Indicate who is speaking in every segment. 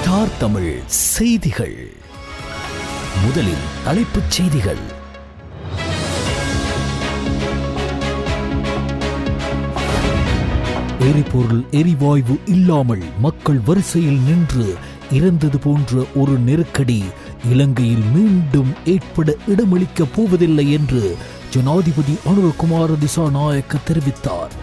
Speaker 1: Star Tamil செய்திகள். முதலில் தலைப்புச் செய்திகள். எரிபொருள் எரிவாயு இல்லாமல் மக்கள் வரிசையில் நின்று இறந்தது போன்ற ஒரு நெருக்கடி இலங்கையில் மீண்டும் ஏற்பட இடமளிக்கப் போவதில்லை என்று ஜனாதிபதி அனுரகுமார திசாநாயக்க தெரிவித்தார்.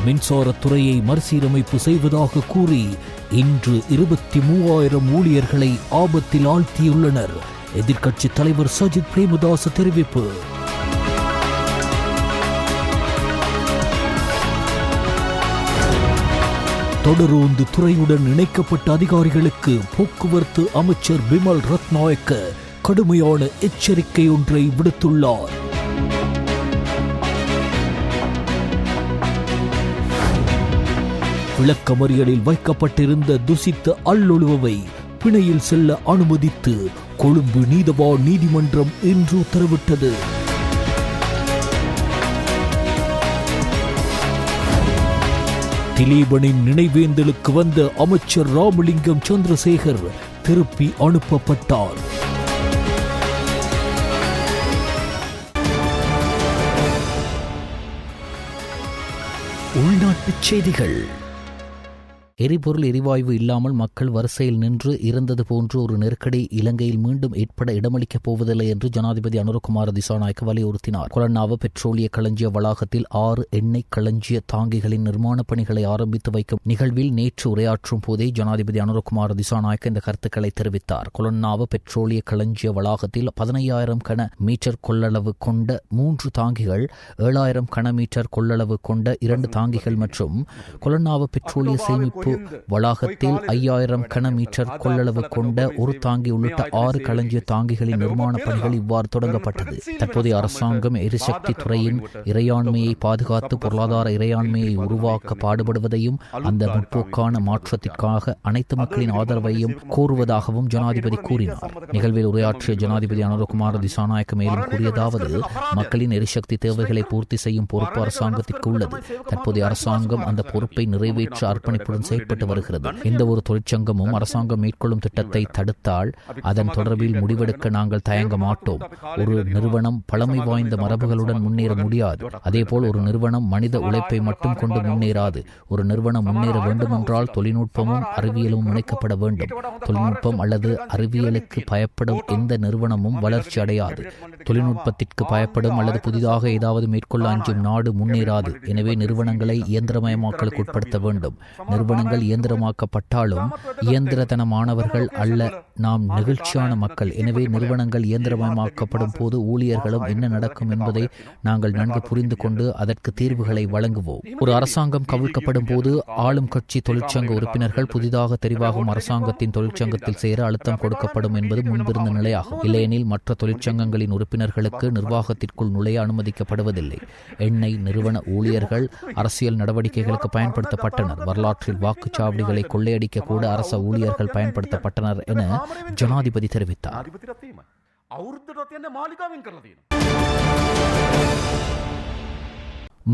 Speaker 1: மின்சாரத்துறையை மறுசீரமைப்பு செய்வதாக கூறி இன்று 23,000 ஊழியர்களை ஆபத்தில் ஆழ்த்தியுள்ளனர். எதிர்க்கட்சித் தலைவர் சஜித் பிரேமதாச தெரிவிப்பு. தொடருந்து துறையுடன் இணைக்கப்பட்ட அதிகாரிகளுக்கு போக்குவரத்து அமைச்சர் பிமல் ரத்நாயக்க கடுமையான எச்சரிக்கை ஒன்றை விடுத்துள்ளார். விளக்கமறியலில் வைக்கப்பட்டிருந்த துசித்த அல்லொழுவை பிணையில் செல்ல அனுமதித்து கொழும்பு நீதவான் நீதிமன்றம் இன்று உத்தரவிட்டது. திலீபனின் நினைவேந்தலுக்கு வந்த அமைச்சர் ராமலிங்கம் சந்திரசேகர் திருப்பி அனுப்பப்பட்டார். உள்நாட்டுச் செய்திகள். எரிபொருள் எரிவாயு இல்லாமல் மக்கள் வரிசையில் நின்று இறந்தது போன்று ஒரு நெருக்கடி இலங்கையில் மீண்டும் ஏற்பட இடமளிக்கப் போவதில்லை என்று ஜனாதிபதி அனுரகுமார திசாநாயக்க வலியுறுத்தினார். கொலன்னாவ பெட்ரோலிய களஞ்சிய வளாகத்தில் 6 எண்ணெய் களஞ்சிய தாங்கிகளின் நிர்மாணப் பணிகளை ஆரம்பித்து வைக்கும் நிகழ்வில் நேற்று உரையாற்றும் போதே ஜனாதிபதி அனுரகுமார திசாநாயக்க இந்த கருத்துக்களை தெரிவித்தார். கொலன்னாவ பெட்ரோலிய களஞ்சிய வளாகத்தில் 15,000 கன மீட்டர் கொள்ளளவு கொண்ட 3 தாங்கிகள், 7,000 கன மீட்டர் கொள்ளளவு கொண்ட 2 தாங்கிகள் மற்றும் கொலன்னாவ பெட்ரோலிய சேமிப்பு வளாகத்தில் 5,000 கன மீட்டர் கொள்ளளவு கொண்ட ஒரு தாங்கி உள்ளிட்ட 6 களஞ்சிய தாங்கிகளின் நிர்மாண பணிகள் இவ்வாறு தொடங்கப்பட்டது. தற்போதைய அரசாங்கம் எரிசக்தி துறையின் இறையாண்மையை பாதுகாத்து பொருளாதார இறையாண்மையை உருவாக்க பாடுபடுவதையும் அந்த முற்போக்கான மாற்றத்திற்காக அனைத்து மக்களின் ஆதரவையும் கோருவதாகவும் ஜனாதிபதி கூறினார். நிகழ்வில் உரையாற்றிய ஜனாதிபதி அனுரகுமார திசாநாயக்க மேலும் கூறியதாவது, மக்களின் எரிசக்தி தேவைகளை பூர்த்தி செய்யும் பொறுப்பு அரசாங்கத்திற்கு உள்ளது. தற்போதைய அரசாங்கம் அந்த பொறுப்பை நிறைவேற்ற அர்ப்பணிப்புடன் செயல்பட்டு வருகிறது. எந்த ஒரு தொழிற்சங்கமும் அரசாங்கம் மேற்கொள்ளும் திட்டத்தை தடுத்தால் அதன் தொடர்பில் முடிவெடுக்க நாங்கள் தயங்க மாட்டோம். ஒரு நிறுவனம் பழமை வாய்ந்த மரபுகளுடன் முன்னேற முடியாது. அதேபோல் ஒரு நிறுவனம் மனித உழைப்பை மட்டும் கொண்டு முன்னேறாது. ஒரு நிறுவனம் முன்னேற வேண்டுமென்றால் தொழில்நுட்பமும் அறிவியலும் இணைக்கப்பட வேண்டும். தொழில்நுட்பம் அல்லது அறிவியலுக்கு பயப்படும் எந்த நிறுவனமும் வளர்ச்சி அடையாது. தொழில்நுட்பத்திற்கு பயப்படும் அல்லது புதிதாக ஏதாவது மேற்கொள்ள அஞ்சும் நாடு முன்னேறாது. எனவே நிறுவனங்களை இயந்திரமயமாக்கலுக்கு உட்படுத்த வேண்டும். நிறுவனங்கள் இயந்திரமாக்கப்பட்டாலும் இயந்திரத்தனமானவர்கள் அல்ல, நாம் நெகிழ்ச்சியான மக்கள். எனவே நிறுவனங்கள் இயந்திரமயமாக்கப்படும் போது ஊழியர்களும் என்ன நடக்கும் என்பதை நாங்கள் நன்கு புரிந்து கொண்டு அதற்கு தீர்வுகளை வழங்குவோம். ஒரு அரசாங்கம் கவிழ்க்கப்படும் போது ஆளும் கட்சி தொழிற்சங்க உறுப்பினர்கள் புதிதாக தெரிவாகும் அரசாங்கத்தின் தொழிற்சங்கத்தில் சேர அழுத்தம் கொடுக்கப்படும் என்பது முன்பிருந்த நிலையாகும். இல்லையெனில் மற்ற தொழிற்சங்கங்களின் உறுப்பினர்களுக்கு நிர்வாகத்திற்குள் நுழைய அனுமதிக்கப்படுவதில்லை. எண்ணெய் நிறுவன ஊழியர்கள் அரசியல் நடவடிக்கைகளுக்கு பயன்படுத்தப்பட்டனர். வரலாற்றில் வாக்குச்சாவடிகளை கொள்ளையடிக்க கூட அரச ஊழியர்கள் பயன்படுத்தப்பட்டனர் என ஜனாதிபதி தெரிவித்தார்.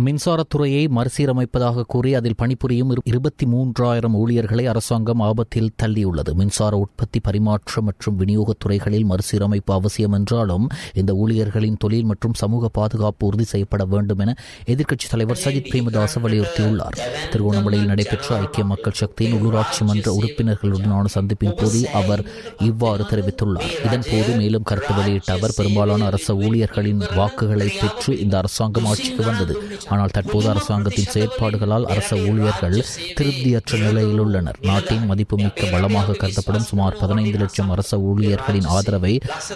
Speaker 1: மின்சாரத்துறையை மறுசீரமைப்பதாக கூறி அதில் பணிபுரியும் 23,000 ஊழியர்களை அரசாங்கம் ஆபத்தில் தள்ளியுள்ளது. மின்சார உற்பத்தி, பரிமாற்ற மற்றும் விநியோகத் துறைகளில் மறுசீரமைப்பு அவசியம் என்றாலும் இந்த ஊழியர்களின் தொழில் மற்றும் சமூக பாதுகாப்பு உறுதி செய்யப்பட வேண்டும் என எதிர்க்கட்சித் தலைவர் சஜித் பிரேமதாச வலியுறுத்தியுள்ளார். திருகோணமலையில் நடைபெற்ற ஐக்கிய மக்கள் சக்தியின் உள்ளூராட்சி மன்ற உறுப்பினர்களுடனான சந்திப்பின் போது அவர் இவ்வாறு தெரிவித்துள்ளார். இதன்போது மேலும் கருத்து வெளியிட்ட அவர், பெரும்பாலான அரச ஊழியர்களின் வாக்குகளை பெற்று இந்த அரசாங்கம் ஆட்சிக்கு வந்தது. ஆனால் தற்போது அரசாங்கத்தின் செயற்பாடுகளால் அரச ஊழியர்கள் திருப்தியற்ற நிலையில் உள்ளனர். நாட்டின் மதிப்புமிக்க பலமாக கருதப்படும் சுமார் 15 லட்சம் அரச ஊழியர்களின் ஆதரவை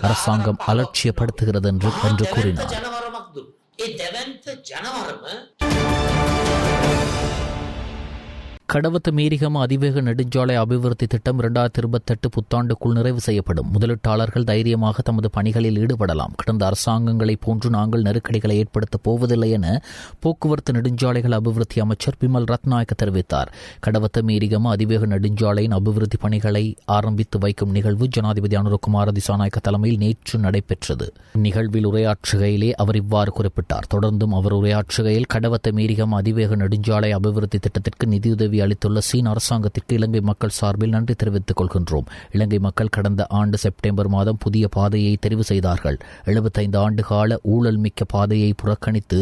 Speaker 1: அரசாங்கம் அலட்சியப்படுத்துகிறது என்று கூறினார். கடவத்த மீரிகம அதிவேக நெடுஞ்சாலை அபிவிருத்தி திட்டம் 2028 புத்தாண்டுக்குள் நிறைவு செய்யப்படும். முதலீட்டாளர்கள் தைரியமாக தமது பணிகளில் ஈடுபடலாம். கடந்த அரசாங்கங்களைப் போன்று நாங்கள் நெருக்கடிகளை ஏற்படுத்தப் போவதில்லை என போக்குவரத்து நெடுஞ்சாலைகள் அபிவிருத்தி அமைச்சர் பிமல் ரத்நாயக்க தெரிவித்தார். கடவத்த மீரிகம அதிவேக நெடுஞ்சாலையின் அபிவிருத்தி பணிகளை ஆரம்பித்து வைக்கும் நிகழ்வு ஜனாதிபதி அனுரகுமார திசாநாயக்க தலைமையில் நேற்று நடைபெற்றது. நிகழ்வில் உரையாற்றுகையிலே அவர் இவ்வாறு குறிப்பிட்டார். தொடர்ந்தும் அவர் உரையாற்றுகையில் கடவத்த மீரிகம அதிவேக நெடுஞ்சாலை அபிவிருத்தி திட்டத்திற்கு நிதியுதவி அளித்துள்ள சீன அரசாங்கத்திற்கு இலங்கை மக்கள் சார்பில் நன்றி தெரிவித்துக் கொள்கின்றோம். இலங்கை மக்கள் கடந்த ஆண்டு செப்டம்பர் மாதம் புதிய பாதையை தெரிவு செய்தார்கள். 75 ஆண்டு கால ஊழல் மிக்க பாதையை புறக்கணித்து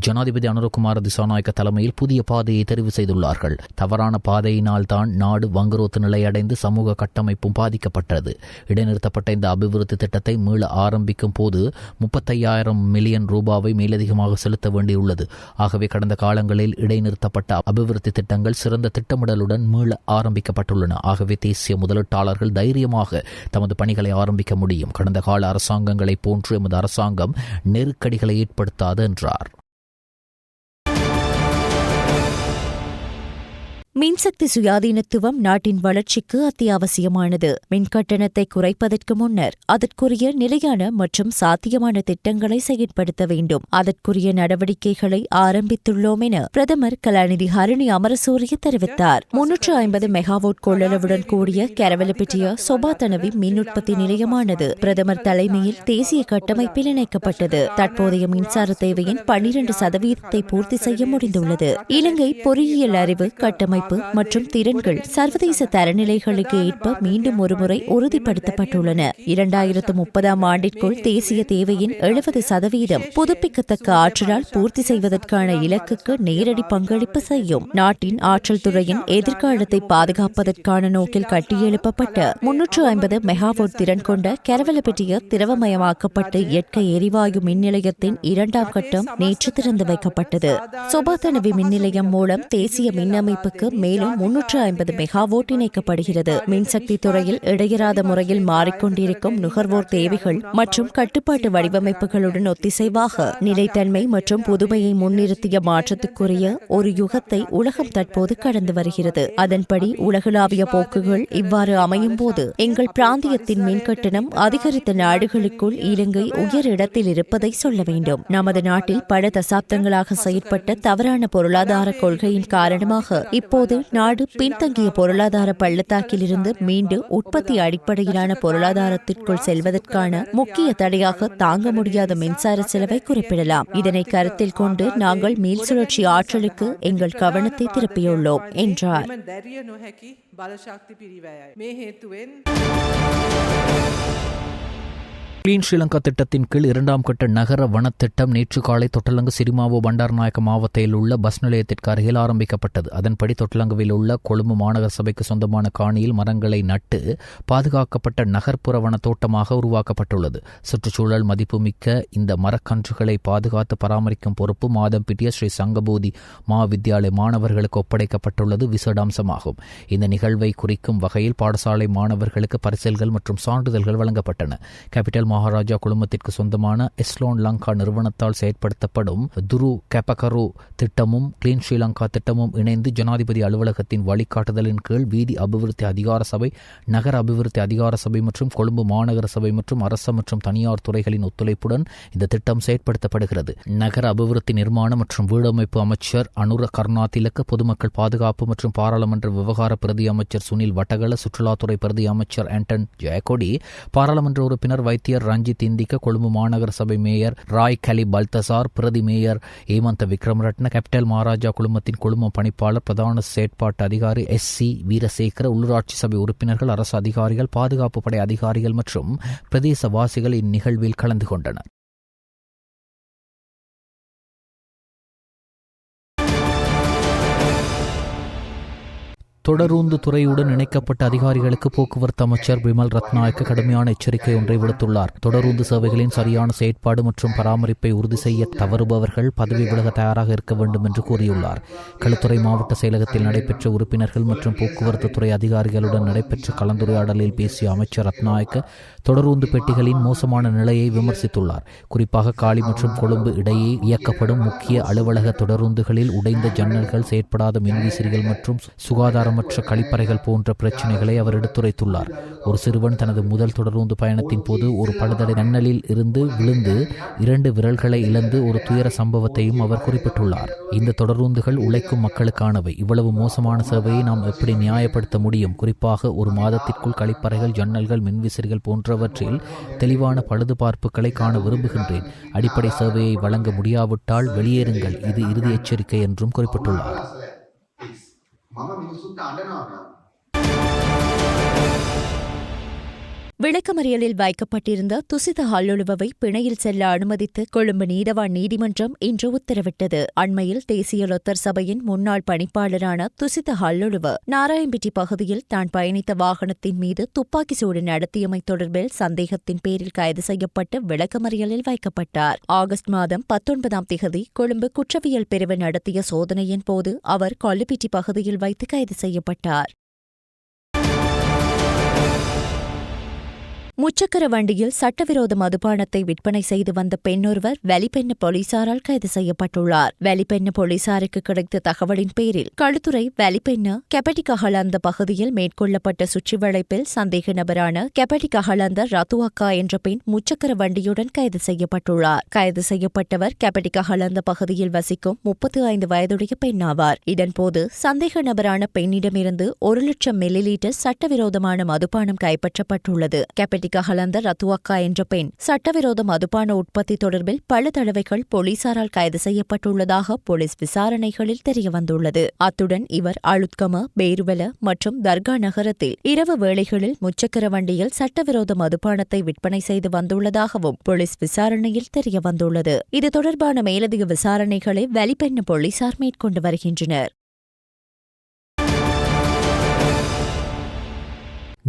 Speaker 1: ஜனாதிபதி அனுரகுமார திசாநாயக்க தலைமையில் புதிய பாதையை தெரிவு செய்துள்ளார்கள். தவறான பாதையினால் தான் நாடு வங்குரோத்து நிலையடைந்து சமூக கட்டமைப்பும் பாதிக்கப்பட்டது. இடைநிறுத்தப்பட்ட இந்த அபிவிருத்தி திட்டத்தை மீள ஆரம்பிக்கும் போது 35,000 மில்லியன் ரூபாவை மேலதிகமாக செலுத்த வேண்டியுள்ளது. ஆகவே கடந்த காலங்களில் இடைநிறுத்தப்பட்ட அபிவிருத்தி திட்டங்கள் சிறந்த திட்டமிடலுடன் மீள ஆரம்பிக்கப்பட்டுள்ளன. ஆகவே தேசிய முதலீட்டாளர்கள் தைரியமாக தமது பணிகளை ஆரம்பிக்க முடியும். கடந்த கால அரசாங்கங்களைப் போன்று எமது அரசாங்கம் நெருக்கடிகளை ஏற்படுத்தாது என்றார்.
Speaker 2: மின்சக்தி சுயாதீனத்துவம் நாட்டின் வளர்ச்சிக்கு அத்தியாவசியமானது. மின் கட்டணத்தை குறைப்பதற்கு முன்னர் அதற்குரிய நிலையான மற்றும் சாத்தியமான திட்டங்களை செயற்படுத்த வேண்டும். அதற்குரிய நடவடிக்கைகளை ஆரம்பித்துள்ளோம் என பிரதமர் கலாநிதி ஹரணி அமரசூரிய தெரிவித்தார். 350 மெகாவாட் கொள்ளளவுடன் கூடிய கரவலப்பிட்டிய சொபாதனவி மின் உற்பத்தி நிலையமானது பிரதமர் தலைமையில் தேசிய கட்டமைப்பில் இணைக்கப்பட்டது. தற்போதைய மின்சார தேவையின் 12% பூர்த்தி செய்ய முடிந்துள்ளது. இலங்கை பொறியியல் அறிவு கட்டமைப்பு மற்றும் திறன்கள் சர்வதேச தரநிலைகளுக்கு ஏற்ப மீண்டும் ஒருமுறை உறுதிப்படுத்தப்பட்டுள்ளன. 2030 ஆண்டிற்குள் தேசிய தேவையின் 70% புதுப்பிக்கத்தக்க ஆற்றலால் பூர்த்தி செய்வதற்கான இலக்குக்கு நேரடி பங்களிப்பு செய்யும். நாட்டின் ஆற்றல் துறையின் எதிர்காலத்தை பாதுகாப்பதற்கான நோக்கில் கட்டியெழுப்பப்பட்ட 350 மெகாவாட் திறன் கொண்ட கரவலப்பிட்டிய திரவமயமாக்கப்பட்ட இயற்கை எரிவாயு மின் நிலையத்தின் 2ஆம் கட்டம் நேற்று திறந்து வைக்கப்பட்டது. சொபாதனவி மின் நிலையம் மூலம் தேசிய மின் அமைப்புக்கு மேலும் 350 மெகாவாட் இணைக்கப்படுகிறது. மின்சக்தி துறையில் இடையறாத முறையில் மாறிக்கொண்டிருக்கும் நுகர்வோர் தேவைகள் மற்றும் கட்டுப்பாட்டு வடிவமைப்புகளுடன் ஒத்திசைவாக நிலைத்தன்மை மற்றும் புதுமையை முன்னிறுத்திய மாற்றத்துக்குரிய ஒரு யுகத்தை உலகம் தற்போது கடந்து வருகிறது. அதன்படி உலகளாவிய போக்குகள் இவ்வாறு அமையும் போது எங்கள் பிராந்தியத்தின் மின் கட்டணம் அதிகரித்த நாடுகளுக்குள் இலங்கை உயர் இடத்தில் இருப்பதை சொல்ல வேண்டும். நமது நாட்டில் பல தசாப்தங்களாக செயற்பட்ட தவறான பொருளாதார கொள்கையின் காரணமாக இப்போது நாடு பின்தங்கிய பொருளாதார பள்ளத்தாக்கிலிருந்து மீண்டு உற்பத்தி அடிப்படையிலான பொருளாதாரத்திற்குள் செல்வதற்கான முக்கிய தடையாக தாங்க முடியாத மின்சார செலவை குறிப்பிடலாம். இதனை கருத்தில் கொண்டு நாங்கள் மீள் சுழற்சி ஆற்றலுக்கு எங்கள் கவனத்தை திருப்பியுள்ளோம் என்றார்.
Speaker 1: கிளீன் ஸ்ரீலங்கா திட்டத்தின் கீழ் 2ஆம் கட்ட நகர வனத்திட்டம் நேற்று காலை தொட்டலங்கு சிரிமாவோ பண்டாரநாயக்க மாவட்டத்தில் உள்ள பஸ் நிலையத்திற்கு அருகில் ஆரம்பிக்கப்பட்டது. அதன்படி தொட்டலங்குவில் உள்ள கொழும்பு மாநகர சபைக்கு சொந்தமான காணியில் மரங்களை நட்டு பாதுகாக்கப்பட்ட நகர்ப்புற வன தோட்டமாக உருவாக்கப்பட்டுள்ளது. சுற்றுச்சூழல் மதிப்புமிக்க இந்த மரக்கன்றுகளை பாதுகாத்து பராமரிக்கும் பொறுப்பு மாதம்பிட்டிய ஸ்ரீ சங்கபூதி மா வித்யாலய மாணவர்களுக்கு ஒப்படைக்கப்பட்டுள்ளது விசேட அம்சமாகும். இந்த நிகழ்வை குறிக்கும் வகையில் பாடசாலை மாணவர்களுக்கு பரிசில்கள் மற்றும் சான்றிதழ்கள் வழங்கப்பட்டன. கேபிட்டல் மகாராஜா குழுமத்திற்கு சொந்தமான எஸ்லோன் லங்கா நிறுவனத்தால் செயற்படுத்தப்படும் துரு கேபகரு திட்டமும் கிளீன் ஸ்ரீலங்கா திட்டமும் இணைந்து ஜனாதிபதி அலுவலகத்தின் வழிகாட்டுதலின் கீழ் வீதி அபிவிருத்தி அதிகார சபை, நகர அபிவிருத்தி அதிகார சபை மற்றும் கொழும்பு மாநகர சபை மற்றும் அரச மற்றும் தனியார் துறைகளின் ஒத்துழைப்புடன் இந்த திட்டம் செயற்படுத்தப்படுகிறது. நகர அபிவிருத்தி நிர்மாண மற்றும் வீடமைப்பு அமைச்சர் அனுர கருணாதிலக்க, பொதுமக்கள் பாதுகாப்பு மற்றும் பாராளுமன்ற விவகார பிரதி அமைச்சர் சுனில் வட்டகல, சுற்றுலாத்துறை பிரதி அமைச்சர் ஆண்டன் ஜெயக்கொடி, பாராளுமன்ற உறுப்பினர் வைத்தியர் ரஞ்சித் இந்திக்க, கொழும்பு மாநகர சபை மேயர் ராய் கலி பல்தசார், பிரதி மேயர் ஏமந்த விக்ரமரட்ன, கேபிட்டல் மகாராஜா குழுமத்தின் குழும பணிப்பாளர் பிரதான செயற்பாட்டு அதிகாரி SC வீரசேகர, உள்ளூராட்சி சபை உறுப்பினர்கள், அரசு அதிகாரிகள், பாதுகாப்பு படை அதிகாரிகள் மற்றும் பிரதேசவாசிகள் இந்நிகழ்வில் கலந்து கொண்டனர். தொடரூந்து துறையுடன் இணைக்கப்பட்ட அதிகாரிகளுக்கு போக்குவரத்து அமைச்சர் பிமல் ரத்நாயக்க கடுமையான எச்சரிக்கை ஒன்றை விடுத்துள்ளார். தொடரூந்து சேவைகளின் சரியான செயற்பாடு மற்றும் பராமரிப்பை உறுதி செய்ய தவறுபவர்கள் பதவி விலக தயாராக இருக்க வேண்டும் என்று கூறியுள்ளார். களுத்துறை மாவட்ட செயலகத்தில் நடைபெற்ற உறுப்பினர்கள் மற்றும் போக்குவரத்து துறை அதிகாரிகளுடன் நடைபெற்ற கலந்துரையாடலில் பேசிய அமைச்சர் ரத்நாயக்க தொடரூந்து பெட்டிகளின் மோசமான நிலையை விமர்சித்துள்ளார். குறிப்பாக காலி மற்றும் கொழும்பு இடையே இயக்கப்படும் முக்கிய அலுவலக தொடரூந்துகளில் உடைந்த ஜன்னல்கள், செயற்படாத மின்விசிறிகள் மற்றும் சுகாதாரமற்ற கழிப்பறைகள் போன்ற பிரச்சினைகளை அவர் எடுத்துரைத்துள்ளார். ஒரு சிறுவன் தனது முதல் தொடரூந்து பயணத்தின் போது ஒரு பழுதடை ஜன்னலில் இருந்து விழுந்து 2 விரல்களை இழந்து ஒரு துயர சம்பவத்தையும் அவர் குறிப்பிட்டுள்ளார். இந்த தொடரூந்துகள் உழைக்கும் மக்களுக்கானவை. இவ்வளவு மோசமான சேவையை நாம் எப்படி நியாயப்படுத்த முடியும்? குறிப்பாக ஒரு மாதத்திற்குள் கழிப்பறைகள், ஜன்னல்கள், மின்விசிறிகள் போன்றவற்றில் தெளிவான பழுதுபார்ப்புகளை காண விரும்புகின்றேன். அடிப்படை சேவையை வழங்க முடியாவிட்டால் வெளியேறுங்கள். இது இறுதி எச்சரிக்கை என்றும் குறிப்பிட்டுள்ளார்.
Speaker 2: விளக்கமறியலில் வைக்கப்பட்டிருந்த துசித ஹல்லுலுவை பிணையில் செல்ல அனுமதித்து கொழும்பு நீதவான் நீதிமன்றம் இன்று உத்தரவிட்டது. அண்மையில் தேசிய லொத்தர் சபையின் முன்னாள் பணிப்பாளரான துசித ஹல்லுலுவ நாராயம்பிட்டி பகுதியில் தான் பயணித்த வாகனத்தின் மீது துப்பாக்கி சூடு நடத்தியமை தொடர்பில் சந்தேகத்தின் பேரில் கைது செய்யப்பட்டு விளக்கமறியலில் வைக்கப்பட்டார். ஆகஸ்ட் மாதம் 19ஆம் திகதி கொழும்பு குற்றவியல் பிரிவு நடத்திய சோதனையின் போது அவர் கொல்லுப்பிட்டி பகுதியில் வைத்து கைது செய்யப்பட்டார். முச்சக்கர வண்டியில் சட்டவிரோத மதுபானத்தை விற்பனை செய்து வந்த பெண்ணொருவர் வெளிப்பெண்ண போலீசாரால் கைது செய்யப்பட்டுள்ளார். வெளிப்பெண்ண போலீசாருக்கு கிடைத்த தகவலின் பேரில் களுத்துறை வெளிப்பெண்ண கெபடிகஹலந்த பகுதியில் மேற்கொள்ளப்பட்ட சுற்றிவளைப்பில் சந்தேக நபரான கெபடிகஹலந்த ரத்துவக்கா என்ற பெண் முச்சக்கர வண்டியுடன் கைது செய்யப்பட்டுள்ளார். கைது செய்யப்பட்டவர் கெபடிகஹலந்த பகுதியில் வசிக்கும் 35 வயதுடைய பெண்ணாவார். இதன்போது சந்தேக நபரான பெண்ணிடமிருந்து 1 லட்சம் மில்லிலீட்டர் சட்டவிரோதமான மதுபானம் கைப்பற்றப்பட்டுள்ளது. கஹலந்த ரத்துவக்கா என்ற பெண் சட்டவிரோத மதுபான உற்பத்தி தொடர்பில் பல தடவைகள் போலீசாரால் கைது செய்யப்பட்டுள்ளதாக போலீஸ் விசாரணைகளில் தெரியவந்துள்ளது. அத்துடன் இவர் அளுத்கம, பேருவல மற்றும் தர்கா நகரத்தில் இரவு வேளைகளில் முச்சக்கர வண்டியில் சட்டவிரோத மதுபானத்தை விற்பனை செய்து வந்துள்ளதாகவும் போலீஸ் விசாரணையில் தெரியவந்துள்ளது. இது தொடர்பான மேலதிக விசாரணைகளை வெளிப்பெண்ண போலீசார் மேற்கொண்டு வருகின்றனர்.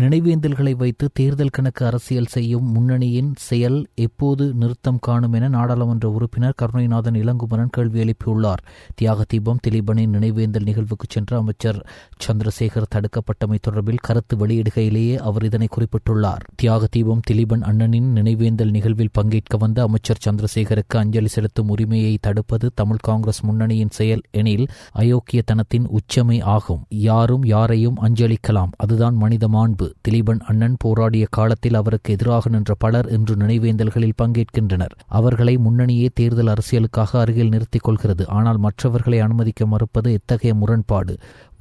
Speaker 1: நினைவேந்தல்களை வைத்து தேர்தல் கணக்கு அரசியல் செய்யும் முன்னணியின் செயல் எப்போது நிறுத்தம் காணும் என நாடாளுமன்ற உறுப்பினர் கருணைநாதன் இளங்குமரன் கேள்வி எழுப்பியுள்ளார். தியாக தீபம் திலீபனின் நினைவேந்தல் நிகழ்வுக்கு சென்ற அமைச்சர் சந்திரசேகர் தடுக்கப்பட்டமை தொடர்பில் கருத்து வெளியிடுகையிலேயே அவர் இதனை குறிப்பிட்டுள்ளார். தியாக தீபம் திலீபன் அண்ணனின் நினைவேந்தல் நிகழ்வில் பங்கேற்க வந்த அமைச்சர் சந்திரசேகருக்கு அஞ்சலி செலுத்தும் உரிமையை தடுப்பது தமிழ் காங்கிரஸ் முன்னணியின் செயல் எனில் அயோக்கியத்தனத்தின் உச்சமே ஆகும். யாரும் யாரையும் அஞ்சலிக்கலாம், அதுதான் மனித மாண்பு. திலீபன் அண்ணன் போராடிய காலத்தில் அவருக்கு எதிராக நின்ற பலர் இன்று நினைவேந்தல்களில் பங்கேற்கின்றனர். அவர்களை முன்னணியே தேர்தல் அரசியலுக்காக அருகில் நிறுத்திக் கொள்கிறது. ஆனால் மற்றவர்களை அனுமதிக்க மறுப்பது எத்தகைய முரண்பாடு!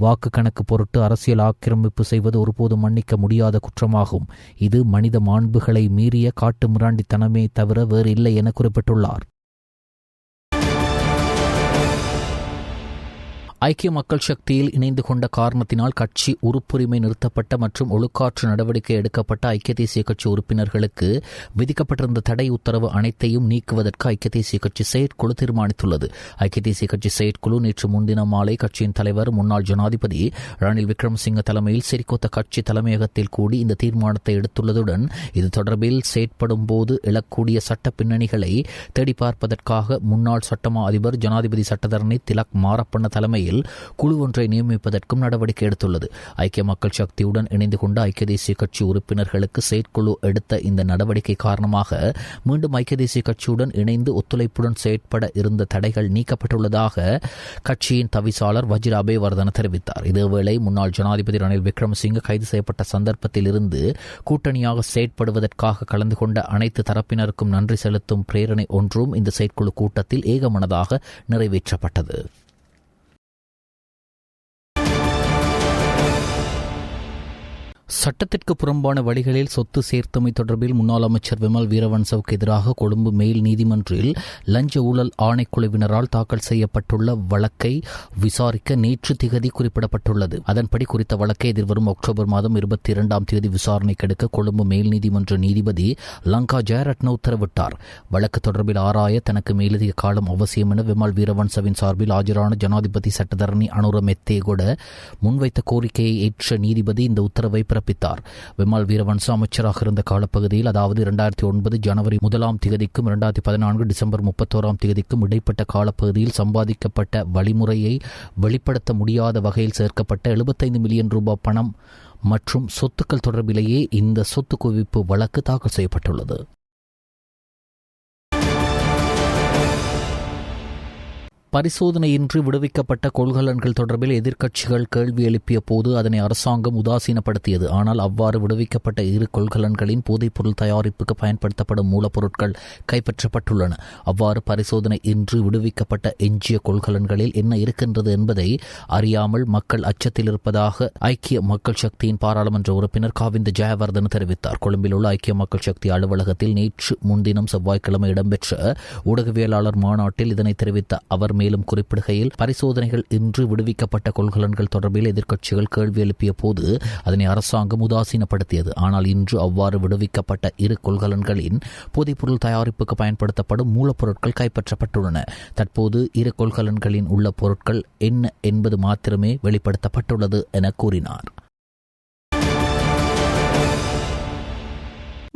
Speaker 1: வாக்கு கணக்கு பொருட்டு அரசியல் ஆக்கிரமிப்பு செய்வது ஒருபோதும் மன்னிக்க முடியாத குற்றமாகும். இது மனித மாண்புகளை மீறிய காட்டு மிராண்டித்தனமே தவிர வேறு இல்லை என குறிப்பிட்டுள்ளார். ஐக்கிய மக்கள் சக்தியில் இணைந்து கொண்ட காரணத்தினால் கட்சி உறுப்புரிமை நிறுத்தப்பட்ட மற்றும் ஒழுக்காற்று நடவடிக்கை எடுக்கப்பட்ட ஐக்கிய தேசிய கட்சி உறுப்பினர்களுக்கு விதிக்கப்பட்டிருந்த தடை உத்தரவு அனைத்தையும் நீக்குவதற்கு ஐக்கிய தேசிய கட்சி செயற்குழு தீர்மானித்துள்ளது. ஐக்கிய தேசிய கட்சி செயற்குழு நேற்று முன்தினம் மாலை கட்சியின் தலைவர் முன்னாள் ஜனாதிபதி ரணில் விக்ரமசிங்க தலைமையில் சிறிகொத்த கட்சி தலைமையகத்தில் கூடி இந்த தீர்மானத்தை எடுத்துள்ளதுடன் இது தொடர்பில் செயற்படும் போது எழக்கூடிய சட்ட பின்னணிகளை தேடி பார்ப்பதற்காக முன்னாள் சட்டமா அதிபர் ஜனாதிபதி சட்டத்தரணி திலக் மாரப்பண்ண தலைமையில் குழு ஒன்றை நியமிப்பதற்கும் நடவடிக்கை எடுத்துள்ளது. ஐக்கிய மக்கள் சக்தியுடன் இணைந்து கொண்ட ஐக்கிய தேசிய கட்சி உறுப்பினர்களுக்கு செயற்குழு எடுத்த இந்த நடவடிக்கை காரணமாக மீண்டும் ஐக்கிய தேசிய கட்சியுடன் இணைந்து ஒத்துழைப்புடன் செயற்பட இருந்த தடைகள் நீக்கப்பட்டுள்ளதாக கட்சியின் தவிசாளர் வஜிர அபேவர்தன தெரிவித்தார். இதேவேளை முன்னாள் ஜனாதிபதி ரணில் விக்ரமசிங்க கைது செய்யப்பட்ட சந்தர்ப்பத்தில் இருந்து கூட்டணியாக செயற்படுவதற்காக கலந்து கொண்ட அனைத்து தரப்பினருக்கும் நன்றி செலுத்தும் பிரேரணை ஒன்றும் இந்த செயற்குழு கூட்டத்தில் ஏகமனதாக நிறைவேற்றப்பட்டது. சட்டத்திற்கு புறம்பான வழிகளில் சொத்து சேர்த்தமை தொடர்பில் முன்னாள் அமைச்சர் விமல் வீரவன்சவுக்கு எதிராக கொழும்பு மேல் நீதிமன்றில் லஞ்ச ஊழல் ஆணைக்குழுவினரால் தாக்கல் செய்யப்பட்டுள்ள வழக்கை விசாரிக்க நேற்று திகதி குறிப்பிடப்பட்டுள்ளது. அதன்படி குறித்த வழக்கை எதிர்வரும் அக்டோபர் மாதம் 22ஆம் தேதி விசாரணைக்கு எடுக்க கொழும்பு மேல் நீதிமன்ற நீதிபதி லங்கா ஜெயரட்ன உத்தரவிட்டார். வழக்கு தொடர்பில் ஆராய தனக்கு மேலதிக காலம் அவசியம் என விமல் வீரவன்சவின் சார்பில் ஆஜரான ஜனாதிபதி சட்டத்தரணி அனுர மெத்தேகொட முன்வைத்த கோரிக்கையை ஏற்ற நீதிபதி இந்த உத்தரவை பிறப்பித்தார். விமல் வீரவன்ச அமைச்சராக இருந்த காலப்பகுதியில், அதாவது 2009 ஜனவரி 1ஆம் தேதிக்கும் 2014 டிசம்பர் 31ஆம் தேதிக்கும் இடைப்பட்ட காலப்பகுதியில் சம்பாதிக்கப்பட்ட வழிமுறையை வெளிப்படுத்த முடியாத வகையில் சேர்க்கப்பட்ட 75 மில்லியன் ரூபாய் பணம் மற்றும் சொத்துக்கள் தொடர்பிலேயே இந்த சொத்து குவிப்பு வழக்கு தாக்கல் செய்யப்பட்டுள்ளது. பரிசோதனையின்றி விடுவிக்கப்பட்ட கொள்கலன்கள் தொடர்பில் எதிர்க்கட்சிகள் கேள்வி எழுப்பிய போது அதனை அரசாங்கம் உதாசீனப்படுத்தியது. ஆனால் அவ்வாறு விடுவிக்கப்பட்ட 2 கொள்கலன்களின் போதைப்பொருள் தயாரிப்புக்கு பயன்படுத்தப்படும் மூலப்பொருட்கள் கைப்பற்றப்பட்டுள்ளன. அவ்வாறு பரிசோதனை இன்றி விடுவிக்கப்பட்ட எஞ்சிய கொள்கலன்களில் என்ன இருக்கின்றது என்பதை அறியாமல் மக்கள் அச்சத்தில் இருப்பதாக ஐக்கிய மக்கள் சக்தியின் பாராளுமன்ற உறுப்பினர் காவிந்த ஜெயவர்தன தெரிவித்தார். கொழும்பில் உள்ள ஐக்கிய மக்கள் சக்தி அலுவலகத்தில் நேற்று முன்தினம் செவ்வாய்க்கிழமை இடம்பெற்ற ஊடகவியலாளர் மாநாட்டில் இதனை தெரிவித்த அவர் மேலும் குறிப்பிடுகையில், பரிசோதனைகள் இன்று விடுவிக்கப்பட்ட கொள்கலன்கள் தொடர்பில் எதிர்க்கட்சிகள் கேள்வி எழுப்பிய போது அதனை அரசாங்கம் உதாசீனப்படுத்தியது. ஆனால் இன்று அவ்வாறு விடுவிக்கப்பட்ட 2 கொள்கலன்களின் போதைப்பொருள் தயாரிப்புக்கு பயன்படுத்தப்படும் மூலப்பொருட்கள் கைப்பற்றப்பட்டுள்ளன. தற்போது 2 கொள்கலன்களின் உள்ள பொருட்கள் என்ன என்பது மாத்திரமே வெளிப்படுத்தப்பட்டுள்ளது என கூறினார்.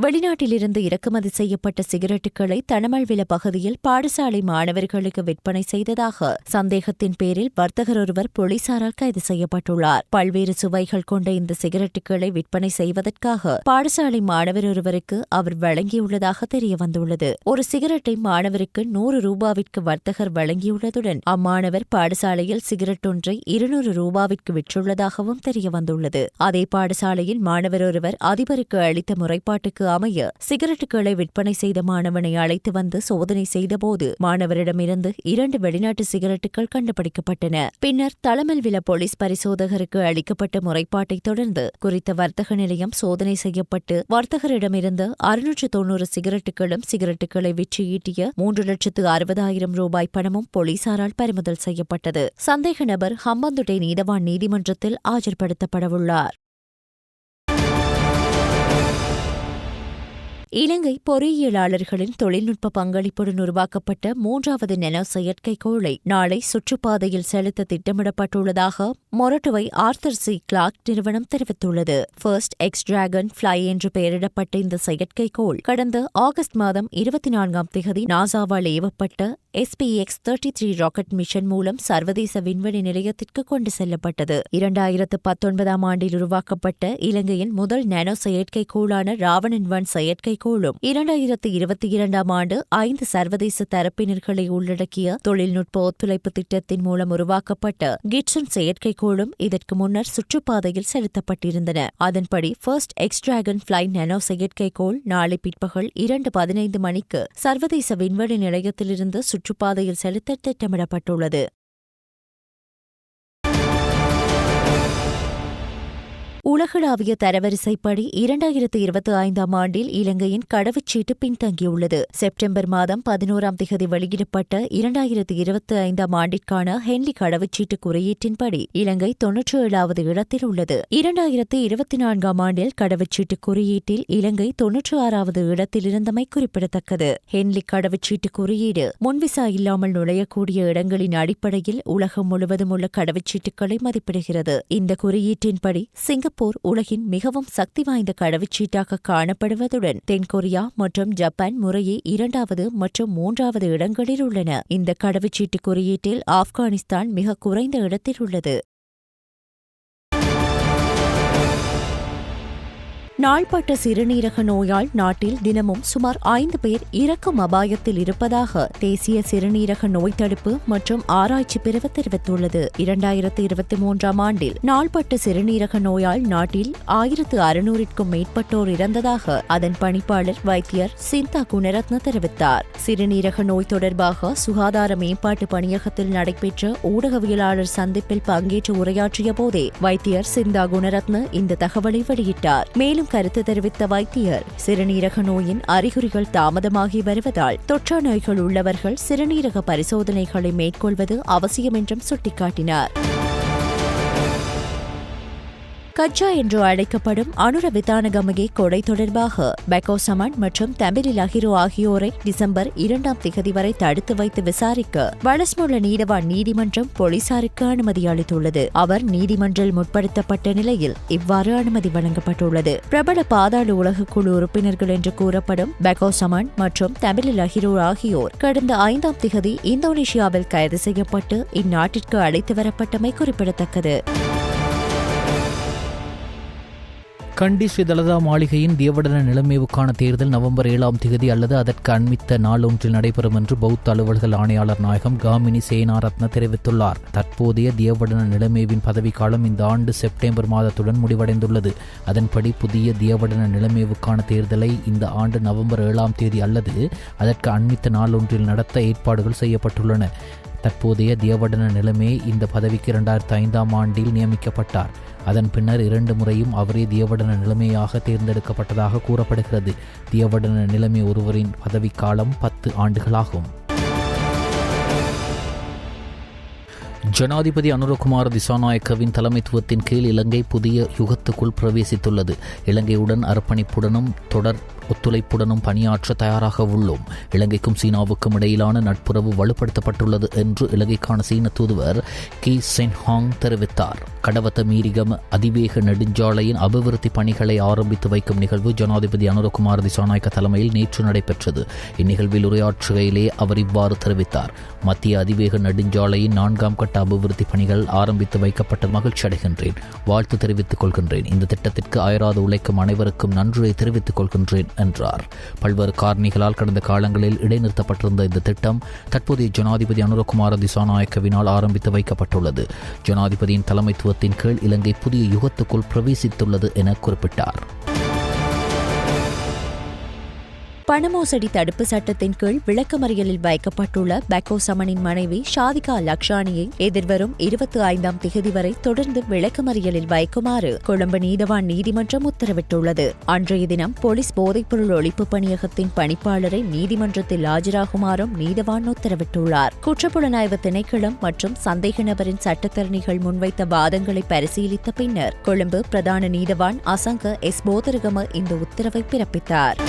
Speaker 2: வெளிநாட்டிலிருந்து இறக்குமதி செய்யப்பட்ட சிகரெட்டுகளை தனமல்வில பகுதியில் பாடசாலை மாணவர்களுக்கு விற்பனை செய்ததாக சந்தேகத்தின் பேரில் வர்த்தகர் ஒருவர் போலீசாரால் கைது செய்யப்பட்டுள்ளார். பல்வேறு சுவைகள் கொண்ட இந்த சிகரெட்டுகளை விற்பனை செய்வதற்காக பாடசாலை மாணவர் ஒருவருக்கு அவர் வழங்கியுள்ளதாக தெரியவந்துள்ளது. ஒரு சிகரெட்டை மாணவருக்கு 100 ரூபாவிற்கு வர்த்தகர் வழங்கியுள்ளதுடன் அம்மாணவர் பாடசாலையில் சிகரெட் ஒன்றை 200 ரூபாவிற்கு விற்றுள்ளதாகவும் தெரியவந்துள்ளது. அதே பாடசாலையில் மாணவர் ஒருவர் அதிபருக்கு அளித்த முறைப்பாட்டுக்கு அமைய சிகரெட்டுகளை விற்பனை செய்த மாணவனை அழைத்து வந்து சோதனை செய்தபோது மாணவரிடமிருந்து 2 வெளிநாட்டு சிகரெட்டுகள் கண்டுபிடிக்கப்பட்டன. பின்னர் தளமல்வில போலீஸ் பரிசோதகருக்கு அளிக்கப்பட்ட முறைப்பாட்டை தொடர்ந்து குறித்த வர்த்தக நிலையம் சோதனை செய்யப்பட்டு வர்த்தகரிடமிருந்து 690 சிகரெட்டுகளும் சிகரெட்டுகளை விற்று ஈட்டிய 3,60,000 ரூபாய் பணமும் போலீசாரால் பறிமுதல் செய்யப்பட்டது. சந்தேக நபர் ஹம்பந்துட்டை நீதவான் நீதிமன்றத்தில் ஆஜர்படுத்தப்படவுள்ளார். இலங்கை பொறியியலாளர்களின் தொழில்நுட்ப பங்களிப்புடன் உருவாக்கப்பட்ட 3வது நெனோ செயற்கைக்கோளை நாளை சுற்றுப்பாதையில் செலுத்த திட்டமிடப்பட்டுள்ளதாக மொரட்டுவை ஆர்தர் சி கிளார்க் நிறுவனம் தெரிவித்துள்ளது. ஃபர்ஸ்ட் எக்ஸ் டிராகன் ஃபிளை என்று பெயரிடப்பட்ட இந்த செயற்கைக்கோள் கடந்த ஆகஸ்ட் மாதம் 24ஆம் தேதி நாசாவால் ஏவப்பட்ட SPX-33 ராக்கெட் மிஷன் மூலம் சர்வதேச விண்வெளி நிலையத்திற்கு கொண்டு செல்லப்பட்டது. 2019ஆம் ஆண்டில் உருவாக்கப்பட்ட இலங்கையின் முதல் நானோ செயற்கைக்கோளான ராவணன்-1 செயற்கைக்கோளும் 2022ஆம் ஆண்டு 5 சர்வதேச தரப்பினர்களை உள்ளடக்கிய தொழில்நுட்ப ஒத்துழைப்பு திட்டத்தின் மூலம் உருவாக்கப்பட்ட கிட்சன் செயற்கைக்கோளும் இதற்கு முன்னர் சுற்றுப்பாதையில் செலுத்தப்பட்டிருந்தன. அதன்படி ஃபர்ஸ்ட் எக்ஸ் டிராகன் ஃபிளை நானோ செயற்கைக்கோள் நாளை பிற்பகல் 2:15 மணிக்கு சர்வதேச விண்வெளி நிலையத்திலிருந்து சுற்றுப்பாதையில் செலுத்த திட்டமிடப்பட்டுள்ளது. உலகளாவிய தரவரிசைப்படி 2025ஆம் ஆண்டில் இலங்கையின் கடவுச்சீட்டு பின்தங்கியுள்ளது. செப்டம்பர் மாதம் 11ஆம் தேதி வெளியிடப்பட்ட 2025ஆம் ஆண்டிற்கான ஹென்லி கடவுச்சீட்டு குறியீட்டின்படி இலங்கை 97வது இடத்தில் உள்ளது. 2024ஆம் ஆண்டில் கடவுச்சீட்டு குறியீட்டில் இலங்கை 96வது இடத்தில் இருந்தமை குறிப்பிடத்தக்கது. ஹென்லி கடவுச்சீட்டு குறியீடு முன்விசா இல்லாமல் நுழையக்கூடிய இடங்களின் அடிப்படையில் உலகம் முழுவதும் உள்ள கடவுச்சீட்டுகளை மதிப்பிடுகிறது. இந்த குறியீட்டின்படி சிங்கப்பூர் உலகின் மிகவும் சக்தி வாய்ந்த கடவுச்சீட்டாக காணப்படுவதுடன் தென்கொரியா மற்றும் ஜப்பான் முறையே 2வது மற்றும் 3வது இடங்களில் உள்ளன. இந்த கடவுச்சீட்டு குறியீட்டில் ஆப்கானிஸ்தான் மிக குறைந்த இடத்தில் உள்ளது. நாள்பட்ட சிறுநீரக நோயால் நாட்டில் தினமும் சுமார் 5 பேர் இறக்கும் அபாயத்தில் இருப்பதாக தேசிய சிறுநீரக நோய் தடுப்பு மற்றும் ஆராய்ச்சி பிரிவு தெரிவித்துள்ளது. 2023ஆம் ஆண்டில் நாள்பட்ட சிறுநீரக நோயால் நாட்டில் 1600க்கும் மேற்பட்டோர் இறந்ததாக அதன் பணிப்பாளர் வைத்தியர் சிந்தா குணரத்ன தெரிவித்தார். சிறுநீரக நோய் தொடர்பாக சுகாதார மேம்பாட்டு பணியகத்தில் நடைபெற்ற ஊடகவியலாளர் சந்திப்பில் பங்கேற்று உரையாற்றிய போதே வைத்தியர் சிந்தா குணரத்ன இந்த தகவலை வெளியிட்டார். மேலும் கருத்து தெரிவித்த வைத்தியர், சிறுநீரக நோயின் அறிகுறிகள் தாமதமாகி வருவதால் தொற்றா நோய்கள் உள்ளவர்கள் சிறுநீரக பரிசோதனைகளை மேற்கொள்வது அவசியம் என்றும் சுட்டிக்காட்டினார். கஜா என்று அழைக்கப்படும் அனுர விதானகமகே கொலை தொடர்பாக பெக்கோசமன் மற்றும் தமிழ் லஹிரு ஆகியோரை டிசம்பர் 2ஆம் திகதி வரை தடுத்து வைத்து விசாரிக்க வலஸ்முல்ல நீதவான் நீதிமன்றம் போலீசாருக்கு அனுமதி அளித்துள்ளது. அவர் நீதிமன்றில் முற்படுத்தப்பட்ட நிலையில் இவ்வாறு அனுமதி வழங்கப்பட்டுள்ளது. பிரபல பாதாள உலக குழு உறுப்பினர்கள் என்று கூறப்படும் பெக்கோசமன் மற்றும் தமிழ் லஹிரு ஆகியோர் கடந்த 5ஆம் திகதி இந்தோனேஷியாவில் கைது செய்யப்பட்டு இந்நாட்டிற்கு அழைத்து வரப்பட்டமை குறிப்பிடத்தக்கது.
Speaker 1: கண்டி ஸ்ரீ தலதா மாளிகையின் தியவடன நிலைமேவுக்கான தேர்தல் நவம்பர் 7ஆம் திகதி அல்லது அதற்கு அண்மித்த நாளொன்றில் நடைபெறும் என்று பௌத்த அலுவல்கள் ஆணையாளர் நாயகம் காமினி சேனாரத்ன தெரிவித்துள்ளார். தற்போதைய தியவடன நிலைமேவின் பதவிக்காலம் இந்த ஆண்டு செப்டம்பர் மாதத்துடன் முடிவடைந்துள்ளது. அதன்படி புதிய தியவடன நிலைமேவுக்கான தேர்தலை இந்த ஆண்டு நவம்பர் 7ஆம் தேதி அல்லது அதற்கு அண்மித்த நாளொன்றில் நடத்த ஏற்பாடுகள் செய்யப்பட்டுள்ளன. தற்போதைய தியவடன நிலைமே இந்த பதவிக்கு 2005ஆம் ஆண்டில் நியமிக்கப்பட்டார். அதன் பின்னர் 2 முறையும் அவரே தியவடன நிலைமையாக தேர்ந்தெடுக்கப்பட்டதாக கூறப்படுகிறது. தியவடன நிலைமை ஒருவரின் பதவிக்காலம் 10 ஆண்டுகளாகும். ஜனாதிபதி அனுரகுமார திசாநாயக்கவின் தலைமைத்துவத்தின் கீழ் இலங்கை புதிய யுகத்துக்குள் பிரவேசித்துள்ளது. இலங்கையுடன் அர்ப்பணிப்புடனும் தொடர் ஒத்துழைப்புடனும் பணியாற்ற தயாராக உள்ளோம். இலங்கைக்கும் சீனாவுக்கும் இடையிலான நட்புறவு வலுப்படுத்தப்பட்டுள்ளது என்று இலங்கைக்கான சீன தூதுவர் கி சென்ஹாங் தெரிவித்தார். கடவத்த மீரிகம அதிவேக நெடுஞ்சாலையின் அபிவிருத்தி பணிகளை ஆரம்பித்து வைக்கும் நிகழ்வு ஜனாதிபதி அனுரகுமார திசாநாயக்க தலைமையில் நேற்று நடைபெற்றது. இந்நிகழ்வில் உரையாற்றுகையிலே அவர் இவ்வாறு தெரிவித்தார். மத்திய அதிவேக நெடுஞ்சாலையின் 4ஆம் கட்ட அபிவிருத்தி பணிகள் ஆரம்பித்து வைக்கப்பட்ட மகிழ்ச்சி அடைகின்றேன். வாழ்த்து தெரிவித்துக் கொள்கின்றேன். இந்த திட்டத்திற்கு அயராது உழைக்கும் அனைவருக்கும் நன்றியை தெரிவித்துக் கொள்கின்றேன் என்றார். பல்வேறு காரணிகளால் கடந்த காலங்களில் இடைநிறுத்தப்பட்டிருந்த இந்த திட்டம் தற்போதைய ஜனாதிபதி அனுரகுமார திசாநாயக்கவினால் ஆரம்பித்து வைக்கப்பட்டுள்ளது. ஜனாதிபதியின் தலைமைத்துவத்தின் கீழ் இலங்கை புதிய யுகத்துக்குள் பிரவேசித்துள்ளது என குறிப்பிட்டார்.
Speaker 2: பணமோசடி தடுப்பு சட்டத்தின் கீழ் விளக்கமறியலில் வைக்கப்பட்டுள்ள பெக்கோசமனின் மனைவி ஷாதிகா லக்ஷானியை எதிர்வரும் 25ஆம் திகதி வரை தொடர்ந்து விளக்கமறியலில் வைக்குமாறு கொழும்பு நீதவான் நீதிமன்றம் உத்தரவிட்டுள்ளது. அன்றைய தினம் போலீஸ் போதைப்பொருள் ஒழிப்பு பணியகத்தின் பணிப்பாளரை நீதிமன்றத்தில் ஆஜராகுமாறும் நீதவான் உத்தரவிட்டுள்ளார். குற்றப்புலனாய்வு திணைக்களம் மற்றும் சந்தேக நபரின் சட்டத்தரணிகள் முன்வைத்த வாதங்களை பரிசீலித்த பின்னர் கொழும்பு பிரதான நீதவான் அசங்க எஸ் போதரகம இந்த உத்தரவை பிறப்பித்தார்.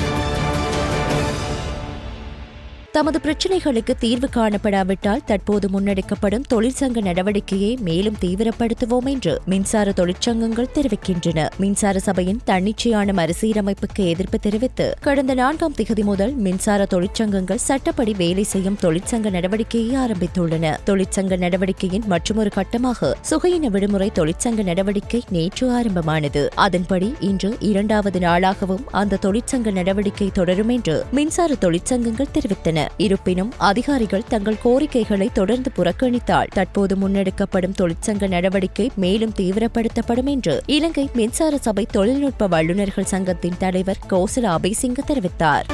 Speaker 2: தமது பிரச்சினைகளுக்கு தீர்வு காணப்படாவிட்டால் தற்போது முன்னெடுக்கப்படும் தொழிற்சங்க நடவடிக்கையை மேலும் தீவிரப்படுத்துவோம் என்று மின்சார தொழிற்சங்கங்கள் தெரிவிக்கின்றன. மின்சார சபையின் தன்னிச்சையான மறுசீரமைப்புக்கு எதிர்ப்பு தெரிவித்து கடந்த 4ஆம் திகதி முதல் மின்சார தொழிற்சங்கங்கள் சட்டப்படி வேலை செய்யும் தொழிற்சங்க நடவடிக்கையை ஆரம்பித்துள்ளன. தொழிற்சங்க நடவடிக்கையின் மற்றொரு கட்டமாக சுகையின விடுமுறை தொழிற்சங்க நடவடிக்கை நேற்று ஆரம்பமானது. அதன்படி இன்று 2வது நாளாகவும் அந்த தொழிற்சங்க நடவடிக்கை தொடரும் என்று மின்சார தொழிற்சங்கங்கள் தெரிவித்தன. இருப்பினும் அதிகாரிகள் தங்கள் கோரிக்கைகளை தொடர்ந்து புறக்கணித்தால் தற்போது முன்னெடுக்கப்படும் தொழிற்சங்க நடவடிக்கை மேலும் தீவிரப்படுத்தப்படும் என்று இலங்கை மின்சார சபை தொழில்நுட்ப வல்லுநர்கள் சங்கத்தின் தலைவர் கோசல அபேசிங்க தெரிவித்தார்.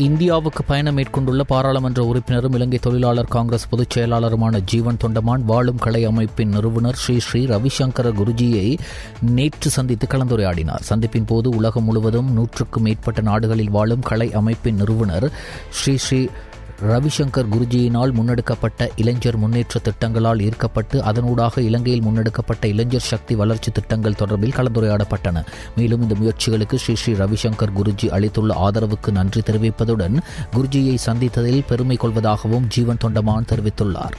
Speaker 1: இந்தியாவுக்கு பயணம் மேற்கொண்டுள்ள பாராளுமன்ற உறுப்பினரும் இலங்கை தொழிலாளர் காங்கிரஸ் பொதுச் செயலாளருமான ஜீவன் தொண்டமான் வாழும் கலை அமைப்பின் நிறுவனர் ஸ்ரீ ஸ்ரீ ரவிசங்கர குருஜியை நேற்று சந்தித்து கலந்துரையாடினார். சந்திப்பின் போது உலகம் முழுவதும் 100க்கும் மேற்பட்ட நாடுகளில் வாழும் கலை அமைப்பின் நிறுவனர் ஸ்ரீ ஸ்ரீ ரவிசங்கர் குருஜியினால் முன்னெடுக்கப்பட்ட இளைஞர் முன்னேற்ற திட்டங்களால் ஈர்க்கப்பட்டு அதனூடாக இலங்கையில் முன்னெடுக்கப்பட்ட இளைஞர் சக்தி வளர்ச்சி திட்டங்கள் தொடர்பில் கலந்துரையாடப்பட்டன. மேலும் இந்த முயற்சிகளுக்கு ஸ்ரீ ஸ்ரீ ரவிசங்கர் குருஜி அளித்துள்ள ஆதரவுக்கு நன்றி தெரிவிப்பதுடன் குருஜியை சந்தித்ததில் பெருமை கொள்வதாகவும் ஜீவன் தொண்டமான் தெரிவித்துள்ளார்.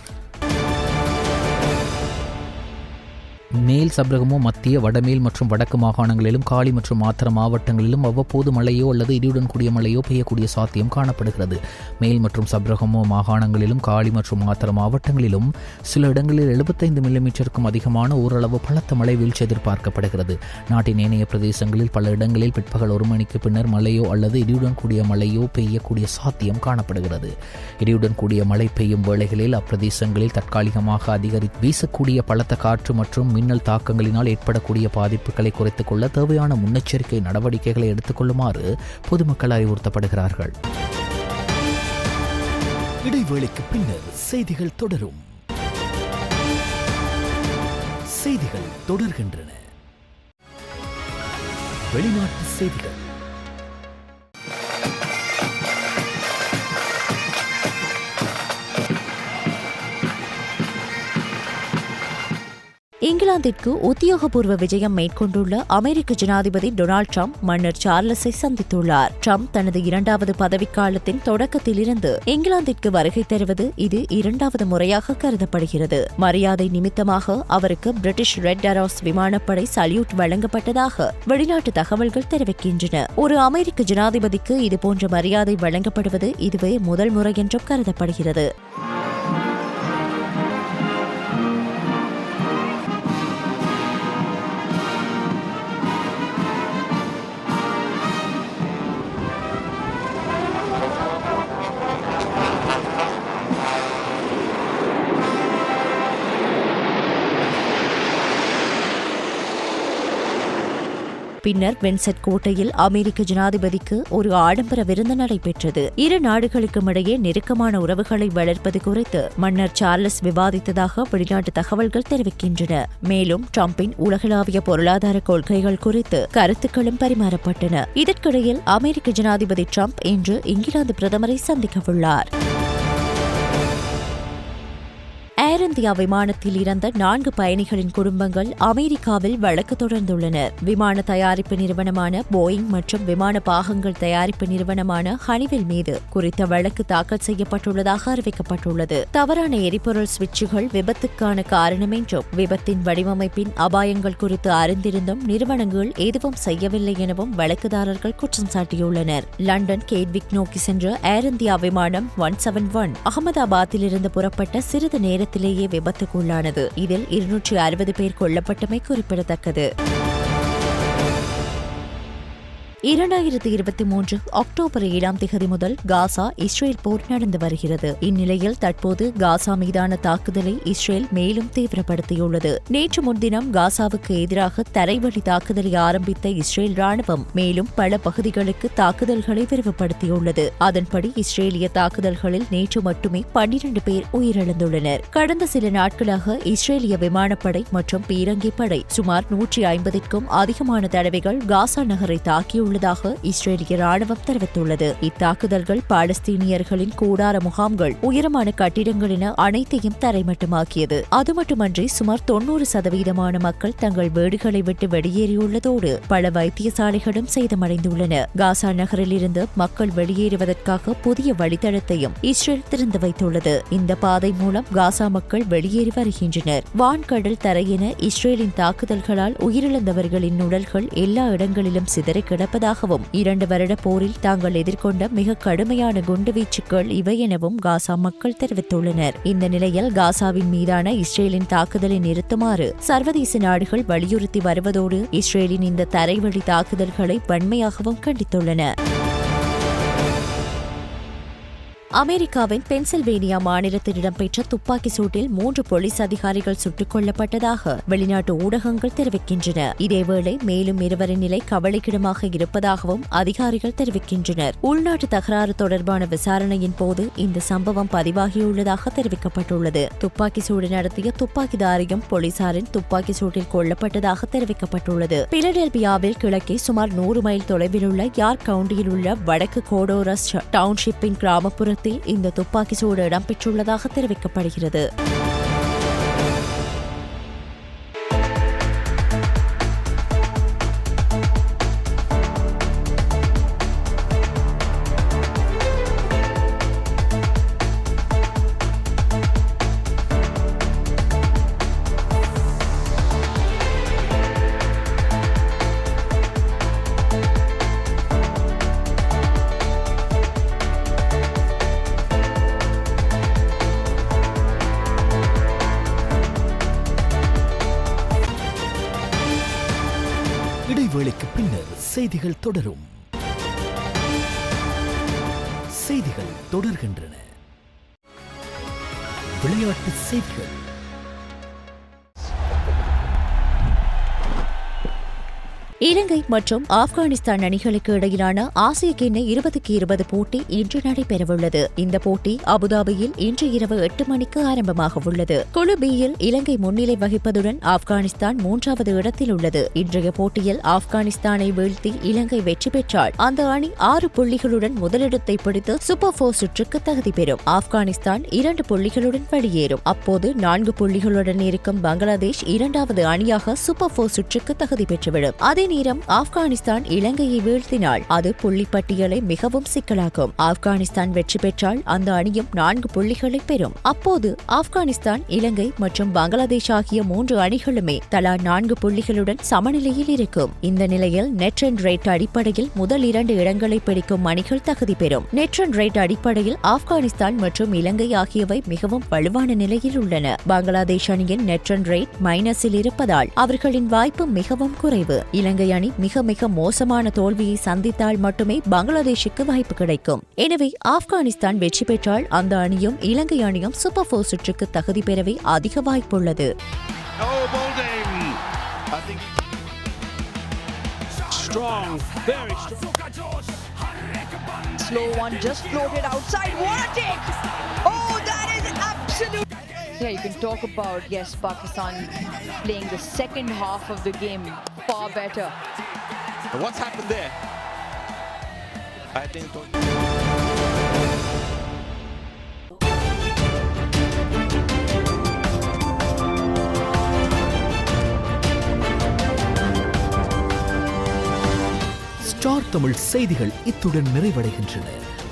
Speaker 1: மேல் சப்ரகமோ மத்திய வடமேல் மற்றும் வடக்கு மாகாணங்களிலும் காலி மற்றும் மாத்தறை மாவட்டங்களிலும் அவ்வப்போது மழையோ அல்லது இடியுடன் கூடிய மழையோ பெய்யக்கூடிய சாத்தியம் காணப்படுகிறது. மேல் மற்றும் சப்ரகமோ மாகாணங்களிலும் காலி மற்றும் மாத்தறை மாவட்டங்களிலும் சில இடங்களில் 75 மில்லிமீட்டருக்கும் அதிகமான ஓரளவு பலத்த மழை வீழ்ச்சி எதிர்பார்க்கப்படுகிறது. நாட்டின் ஏனைய பிரதேசங்களில் பல இடங்களில் பிற்பகல் 1 மணிக்கு பின்னர் மழையோ அல்லது இடியுடன் கூடிய மழையோ பெய்யக்கூடிய சாத்தியம் காணப்படுகிறது. இடியுடன் கூடிய மழை பெய்யும் வேளைகளில் அப்பிரதேசங்களில் தற்காலிகமாக அதிகரித்து வீசக்கூடிய பலத்த காற்று மற்றும் மின்னல் தாக்கங்களினால் ஏற்படக்கூடிய பாதிப்புகளை குறைத்துக் கொள்ள தேவையான முன்னெச்சரிக்கை நடவடிக்கைகளை எடுத்துக் கொள்ளுமாறு பொதுமக்கள் அறிவுறுத்தப்படுகிறார்கள்.
Speaker 3: இடைவேளைக்கு பின்னர் செய்திகள் தொடரும். செய்திகள் தொடர்கின்றன. வெளிநாட்டு செய்திகள்.
Speaker 2: இங்கிலாந்திற்கு உத்தியோகபூர்வ விஜயம் மேற்கொண்டுள்ள அமெரிக்க ஜனாதிபதி டொனால்ட் ட்ரம்ப் மன்னர் சார்லஸை சந்தித்துள்ளார். ட்ரம்ப் தனது 2வது பதவிக்காலத்தின் தொடக்கத்திலிருந்து இங்கிலாந்திற்கு வருகை தருவது இது 2வது முறையாக கருதப்படுகிறது. மரியாதை நிமித்தமாக அவருக்கு பிரிட்டிஷ் ரெட் அரோஸ் விமானப்படை சல்யூட் வழங்கப்பட்டதாக வெளிநாட்டு தகவல்கள் தெரிவிக்கின்றன. ஒரு அமெரிக்க ஜனாதிபதிக்கு இதுபோன்ற மரியாதை வழங்கப்படுவது இதுவே முதல் முறை என்றும் கருதப்படுகிறது. பின்னர் வென்செட் கோட்டையில் அமெரிக்க ஜனாதிபதிக்கு ஒரு ஆடம்பர விருந்து நடைபெற்றது. இரு நாடுகளுக்கும் இடையே நெருக்கமான உறவுகளை வளர்ப்பது குறித்து மன்னர் சார்லஸ் விவாதித்ததாக வெளிநாட்டு தகவல்கள் தெரிவிக்கின்றன. மேலும் ட்ரம்பின் உலகளாவிய பொருளாதார கொள்கைகள் குறித்து கருத்துக்களும் பரிமாறப்பட்டன. இதற்கிடையில் அமெரிக்க ஜனாதிபதி ட்ரம்ப் இன்று இங்கிலாந்து பிரதமரை சந்திக்கவுள்ளார். ஏர் இந்தியா விமானத்தில் இறந்த 4 பயணிகளின் குடும்பங்கள் அமெரிக்காவில் வழக்கு தொடர்ந்துள்ளனர். விமான தயாரிப்பு நிறுவனமான போயிங் மற்றும் விமான பாகங்கள் தயாரிப்பு நிறுவனமான ஹனிவெல் மீது குறித்த வழக்கு தாக்கல் செய்யப்பட்டுள்ளதாக அறிவிக்கப்பட்டுள்ளது. தவறான எரிபொருள் சுவிட்சுகள் விபத்துக்கான காரணம் என்றும் விபத்தின் வடிவமைப்பின் அபாயங்கள் குறித்து அறிந்திருந்தும் நிறுவனங்கள் எதுவும் செய்யவில்லை எனவும் வழக்குதாரர்கள் குற்றம் சாட்டியுள்ளனர். லண்டன் கேட்விக் நோக்கி சென்ற ஏர் இந்தியா விமானம் 171 அகமதாபாத்திலிருந்து புறப்பட்ட சிறிது நேரத்தில் விபத்துக்குள்ளானது. இதில் 260 பேர் கொல்லப்பட்டமை குறிப்பிடத்தக்கது. 2023 அக்டோபர் 7ஆம் தேதி முதல் காசா இஸ்ரேல் போர் நடந்து வருகிறது. இந்நிலையில் தற்போது காசா மீதான தாக்குதலை இஸ்ரேல் மேலும் தீவிரப்படுத்தியுள்ளது. நேற்று முன்தினம் காசாவுக்கு எதிராக தரைவழி தாக்குதலை ஆரம்பித்த இஸ்ரேல் ராணுவம் மேலும் பல பகுதிகளுக்கு தாக்குதல்களை விரிவுபடுத்தியுள்ளது. அதன்படி இஸ்ரேலிய தாக்குதல்களில் நேற்று மட்டுமே 12 பேர் உயிரிழந்துள்ளனர். கடந்த சில நாட்களாக இஸ்ரேலிய விமானப்படை மற்றும் பீரங்கி படை சுமார் 150க்கும் அதிகமான தடவைகள் காசா நகரை தாக்கியுள்ளது உள்ளதாக இஸ்ரேலிய ராணுவம் தெரிவித்துள்ளது. இத்தாக்குதல்கள் பாலஸ்தீனியர்களின் கூடார முகாம்கள், உயரமான கட்டிடங்கள் என அனைத்தையும் தரைமட்டமாக்கியது. அது மட்டுமன்றி சுமார் 90% மக்கள் தங்கள் வீடுகளை விட்டு வெளியேறியுள்ளதோடு பல வைத்தியசாலைகளும் சேதமடைந்துள்ளன. காசா நகரில் இருந்து மக்கள் வெளியேறுவதற்காக புதிய வழித்தடத்தையும் இஸ்ரேல் திறந்து வைத்துள்ளது. இந்த பாதை மூலம் காசா மக்கள் வெளியேறி வருகின்றனர். வான்கடல் தரை என இஸ்ரேலின் தாக்குதல்களால் உயிரிழந்தவர்களின் உடல்கள் எல்லா இடங்களிலும் சிதறி கிடப்பதாகவும் 2 வருட போரில் தாங்கள் எதிர்கொண்ட மிக கடுமையான குண்டுவீச்சுக்கள் இவை எனவும் காசா மக்கள் தெரிவித்துள்ளனர். இந்த நிலையில் காசாவின் மீதான இஸ்ரேலின் தாக்குதலை நிறுத்துமாறு சர்வதேச நாடுகள் வலியுறுத்தி வருவதோடு இஸ்ரேலின் இந்த தரைவழி தாக்குதல்களை வன்மையாகவும் கண்டித்துள்ளன. அமெரிக்காவின் பென்சில்வேனியா மாநிலத்தில் இடம்பெற்ற துப்பாக்கி சூட்டில் 3 போலீஸ் அதிகாரிகள் சுட்டுக் கொல்லப்பட்டதாக வெளிநாட்டு ஊடகங்கள் தெரிவிக்கின்றன. இதேவேளை மேலும் 2 நிலை கவலைக்கிடமாக இருப்பதாகவும் அதிகாரிகள் தெரிவிக்கின்றனர். உள்நாட்டு தகராறு தொடர்பான விசாரணையின் போது இந்த சம்பவம் பதிவாகியுள்ளதாக தெரிவிக்கப்பட்டுள்ளது. துப்பாக்கி சூடு நடத்திய துப்பாக்கிதாரியும் போலீசாரின் துப்பாக்கி சூட்டில் கொல்லப்பட்டதாக தெரிவிக்கப்பட்டுள்ளது. பிலடெல்பியாவில் கிழக்கே சுமார் 100 மைல் தொலைவில் உள்ள யார்க் கவுண்டியில் உள்ள வடக்கு கோடோரஸ் டவுன்ஷிப்பின் கிராமப்புற இந்த துப்பாக்கி சூடு இடம்பெற்றுள்ளதாக தெரிவிக்கப்படுகிறது.
Speaker 3: செய்திகள் தொடரும். செய்திகள் தொடர்கின்றன. விளையாட்டு செய்திகள்.
Speaker 2: இலங்கை மற்றும் ஆப்கானிஸ்தான் அணிகளுக்கு இடையிலான ஆசிய கிண்ண 2020 போட்டி இன்று நடைபெறவுள்ளது. இந்த போட்டி அபுதாபியில் இன்று இரவு 8 மணிக்கு ஆரம்பமாக உள்ளது. குழு பியில் இலங்கை முன்னிலை வகிப்பதுடன் ஆப்கானிஸ்தான் 3வது இடத்தில் உள்ளது. இன்றைய போட்டியில் ஆப்கானிஸ்தானை வீழ்த்தி இலங்கை வெற்றி பெற்றால் அந்த அணி 6 புள்ளிகளுடன் முதலிடத்தை பிடித்து சூப்பர் 4 சுற்றுக்கு தகுதி பெறும். ஆப்கானிஸ்தான் 2 புள்ளிகளுடன் வெளியேறும். அப்போது 4 புள்ளிகளுடன் இருக்கும் பங்களாதேஷ் 2வது அணியாக சூப்பர் 4 சுற்றுக்கு தகுதி பெற்றுவிடும். அதே நேரம் ஆப்கானிஸ்தான் இலங்கையை வீழ்த்தினால் அது புள்ளிப்பட்டியலை மிகவும் சிக்கலாக்கும். ஆப்கானிஸ்தான் வெற்றி பெற்றால் அந்த அணியும் 4 புள்ளிகளை பெறும். அப்போது ஆப்கானிஸ்தான், இலங்கை மற்றும் பங்களாதேஷ் ஆகிய 3 அணிகளுமே தலா 4 புள்ளிகளுடன் சமநிலையில் இருக்கும். இந்த நிலையில் நெட் ரன் ரேட் அடிப்படையில் முதல் 2 இடங்களை பிடிக்கும் அணிகள் தகுதி பெறும். நெட் ரன் ரேட் அடிப்படையில் ஆப்கானிஸ்தான் மற்றும் இலங்கை ஆகியவை மிகவும் வலுவான நிலையில் உள்ளன. பங்களாதேஷ் அணியின் நெட் ரன் ரேட் மைனஸில் இருப்பதால் அவர்களின் வாய்ப்பு மிகவும் குறைவு. இலங்கை அணி மிக மிக மோசமான தோல்வியை சந்தித்தால் மட்டுமே பங்களாதேஷுக்கு வாய்ப்பு கிடைக்கும். எனவே ஆப்கானிஸ்தான் வெற்றி பெற்றால் அந்த அணியும் இலங்கை அணியும் சூப்பர் 4 சுற்றுக்கு தகுதி பெறவே அதிக வாய்ப்புள்ளது.
Speaker 4: Yeah, you can talk about, yes, Pakistan playing the second half of the game far better.
Speaker 5: What's happened there? I think
Speaker 3: star Tamil செய்திகள் இத்துடன் நிறைவடைகின்றன.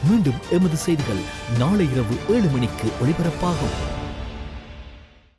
Speaker 3: மீண்டும் எமது செய்திகள் நாளை இரவு 7 மணிக்கு ஒளிபரப்பாகும்.